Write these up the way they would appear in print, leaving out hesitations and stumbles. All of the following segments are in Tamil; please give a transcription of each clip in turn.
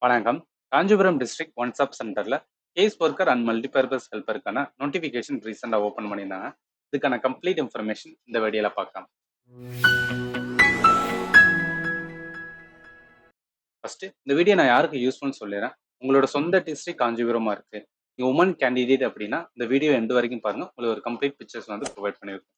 வணக்கம். காஞ்சிபுரம் டிஸ்ட்ரிக்ட் ஒன் சப் சென்டர்ல கேஸ் ஒர்க்கர் அண்ட் மல்டிபர்பஸ் ஹெல்ப்பருக்கான நோட்டிஃபிகேஷன் ரீசெண்டாக ஓப்பன் பண்ணியிருந்தாங்க. இதுக்கான கம்ப்ளீட் இன்ஃபர்மேஷன் இந்த வீடியோல பார்க்கலாம். ஃபர்ஸ்ட் இந்த வீடியோ நான் யாருக்கு யூஸ்ஃபுல்னு சொல்லிடுறேன். உங்களோட சொந்த டிஸ்ட்ரிக்ட் காஞ்சிபுரமா இருக்கு, நீங்க உமன் கேண்டிடேட் அப்படின்னா இந்த வீடியோ எண்டு வரைக்கும் பாருங்க. உங்களுக்கு ஒரு கம்ப்ளீட் பிக்சர்ஸ் வந்து ப்ரொவைட் பண்ணியிருக்கோம்.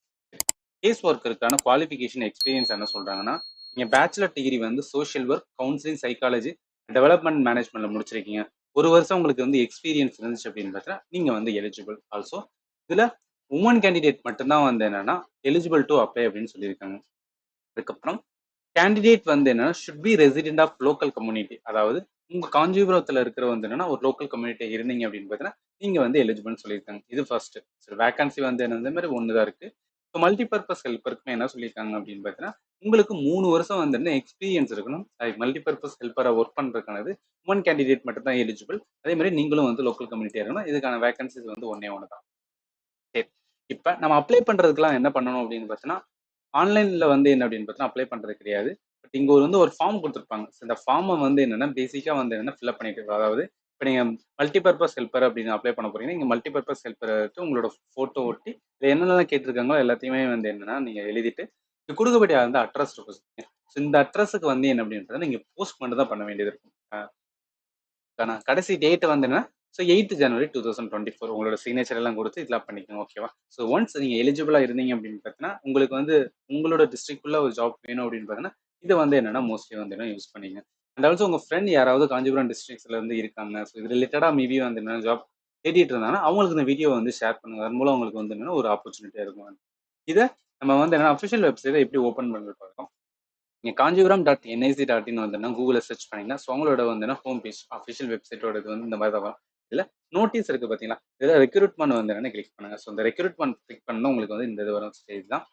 கேஸ் ஒர்க்கருக்கான குவாலிஃபிகேஷன் எக்ஸ்பீரியன்ஸ் என்ன சொல்றாங்கன்னா, நீங்க பேச்சுலர் டிகிரி வந்து social work, counselling, psychology, development மேனேஜ்மெண்ட்ல முடிச்சிருக்கீங்க. ஒரு வருஷம் உங்களுக்கு வந்து எக்ஸ்பீரியன்ஸ் இருந்துச்சு அப்படின்னு பார்த்தா நீங்க வந்து எலிஜிபிள். ஆல்சோ இதுல உமன் கேண்டிடேட் மட்டும்தான் வந்து என்னன்னா எலிஜிபிள் டு அப்ளை அப்படின்னு சொல்லியிருக்காங்க. அதுக்கப்புறம் கேண்டிடேட் வந்து என்னன்னா should be resident of local community, அதாவது உங்க காஞ்சிபுரத்துல இருக்கிற வந்து என்னன்னா ஒரு லோக்கல் கம்யூனிட்டி இருந்தீங்க அப்படின்னு பார்த்தீங்கன்னா நீங்க வந்து எலிஜிபிள்னு சொல்லியிருக்காங்க. இது ஃபர்ஸ்ட். சரி, வேகன்சி வந்து என்ன இந்த மாதிரி ஒண்ணுதான் இருக்கு. இப்போ மல்டிபர்பஸ் ஹெல்ப்பருக்குமே என்ன சொல்லியிருக்காங்க அப்படின்னு பார்த்தீங்கன்னா உங்களுக்கு 3 வருஷம் வந்து என்ன எக்ஸ்பீரியன்ஸ் இருக்கணும். மல்டிபர்பஸ் ஹெல்ப்பரை ஒர்க் பண்றதுக்கானது உமன் கேண்டிடேட் மட்டும் தான் எலிஜிபிள். அதே மாதிரி நீங்களும் வந்து லோக்கல் கம்யூனிட்டியா இருக்கணும். இதுக்கான வேகன்சிஸ் வந்து ஒன்னே ஒன்று தான். சரி, இப்போ நம்ம அப்ளை பண்றதுக்குலாம் என்ன பண்ணணும் அப்படின்னு பார்த்தீங்கன்னா ஆன்லைன்ல வந்து என்ன அப்படின்னு பார்த்தீங்கன்னா அப்ளை பண்றது கிடையாது. பட் இங்க வந்து ஒரு ஃபார்ம் கொடுத்துருப்பாங்க. இந்த ஃபார்மை வந்து என்னன்னா பேசிக்கா வந்து என்னன்னா ஃபில்அப் பண்ணிட்டு, அதாவது இப்போ நீங்க மல்டிபர்பஸ் ஹெல்ப்பர் அப்படின்னு அப்ளை பண்ண போறீங்கன்னா இங்க மல்டிபர்பஸ் ஹெல்ப்பர் எடுத்து உங்களோட போட்டோ ஒட்டி இதுல என்னென்னலாம் கேட்டிருக்காங்களோ எல்லாத்தையுமே வந்து என்னன்னா நீங்க எழுதிட்டு இது கொடுக்கக்கூடிய அந்த அட்ரஸ் இருக்கும். ஸோ இந்த அட்ரஸுக்கு வந்து என்ன அப்படின்றத நீங்க போஸ்ட் மட்டும் தான் பண்ண வேண்டியது இருக்கும். கடைசி டேட் வந்து என்ன, ஸோ 8th January 2024 உங்களோட சிக்னேச்சர் எல்லாம் கொடுத்து இதெல்லாம் பண்ணிக்கோங்க. ஓகேவா? ஸோ ஒன்ஸ் நீங்கள் எலிஜிபிளா இருந்தீங்க அப்படின்னு பார்த்தீங்கன்னா உங்களுக்கு வந்து உங்களோட டிஸ்ட்ரிக்ட்குள்ள ஒரு ஜாப் வேணும் அப்படின்னு பார்த்தீங்கன்னா இதை வந்து என்னன்னா மோஸ்ட்லி வந்து என்ன யூஸ் பண்ணீங்க. அண்ட் ஆல்சோ உங்க ஃப்ரெண்ட் யாராவது காஞ்சிபுரம் டிஸ்ட்ரிக்ட்ஸ்ல இருந்து இருக்காங்க, ஸோ இது ரிலேட்டடா மேபி வந்து என்ன ஜாப் தேடிட்டு இருந்தாங்கன்னா அவங்களுக்கு இந்த வீடியோ வந்து ஷேர் பண்ணுங்க. அதன் மூலம் உங்களுக்கு வந்து என்னன்னா ஒரு ஆப்பர்ச்சுனிட்டியா இருக்கும். இதை நம்ம வந்து என்ன அஃபிஷியல் வெப்சைட்டை எப்படி ஓப்பன் பண்ணுறது பார்க்கலாம். நீங்கள் காஞ்சிபுரம்.nic.in வந்துன்னா கூகுளில் சர்ச் பண்ணிங்கன்னா ஸோ அவங்களோட வந்து ஹோம் பேஜ் அஃபிஷியல் வெப்சைட்டோட இது வந்து இந்த மாதிரி தான் வரும். இதில் நோட்டீஸ் இருக்குது பார்த்தீங்களா, இதில் ரெக்ரூட்மெண்ட் வந்து என்ன கிளிக் பண்ணுங்கள். ஸோ இந்த ரெக்ரூட்மெண்ட் கிளிக் பண்ணால் உங்களுக்கு வந்து இந்த இது வரும் ஸ்டேஜ் தான்.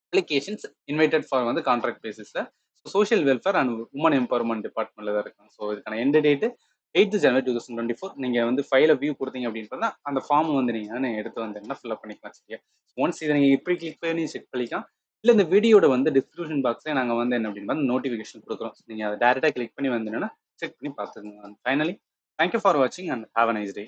அப்ளிகேஷன்ஸ் இன்வைட்டட் ஃபார் வந்து கான்ட்ராக்ட் பேசிஸில் social welfare and women empowerment டிபார்ட்மெண்ட்டில் தான் இருக்காங்க. ஸோ இதுக்கான எண்ட் டேட்டு 8th January 2024. நீங்கள் வந்து ஃபைலை வியூ கொடுத்தீங்க அப்படின்னு பார்த்தா அந்த ஃபார்ம் வந்து நீங்கள் எடுத்து வந்தீங்கன்னா ஃபில்அப் பண்ணிக்கலாம். சரியா? ஒன்ஸ் இதை நீங்கள் இப்படி கிளிக் பண்ணி செக் பண்ணிக்கலாம். இல்லை இந்த வீடியோட வந்து டிஸ்கிரிப்ஷன் பாக்ஸ்லேயே நாங்கள் வந்து என்ன அப்படின்னு நோட்டிஃபிகேஷன் கொடுக்குறோம். நீங்கள் அதை டேரெக்டாக கிளிக் பண்ணி வந்தீங்கன்னா செக் பண்ணி பார்த்துக்கோங்க. ஃபைனலி தேங்க்யூ ஃபார் வாட்சிங் and have a nice day.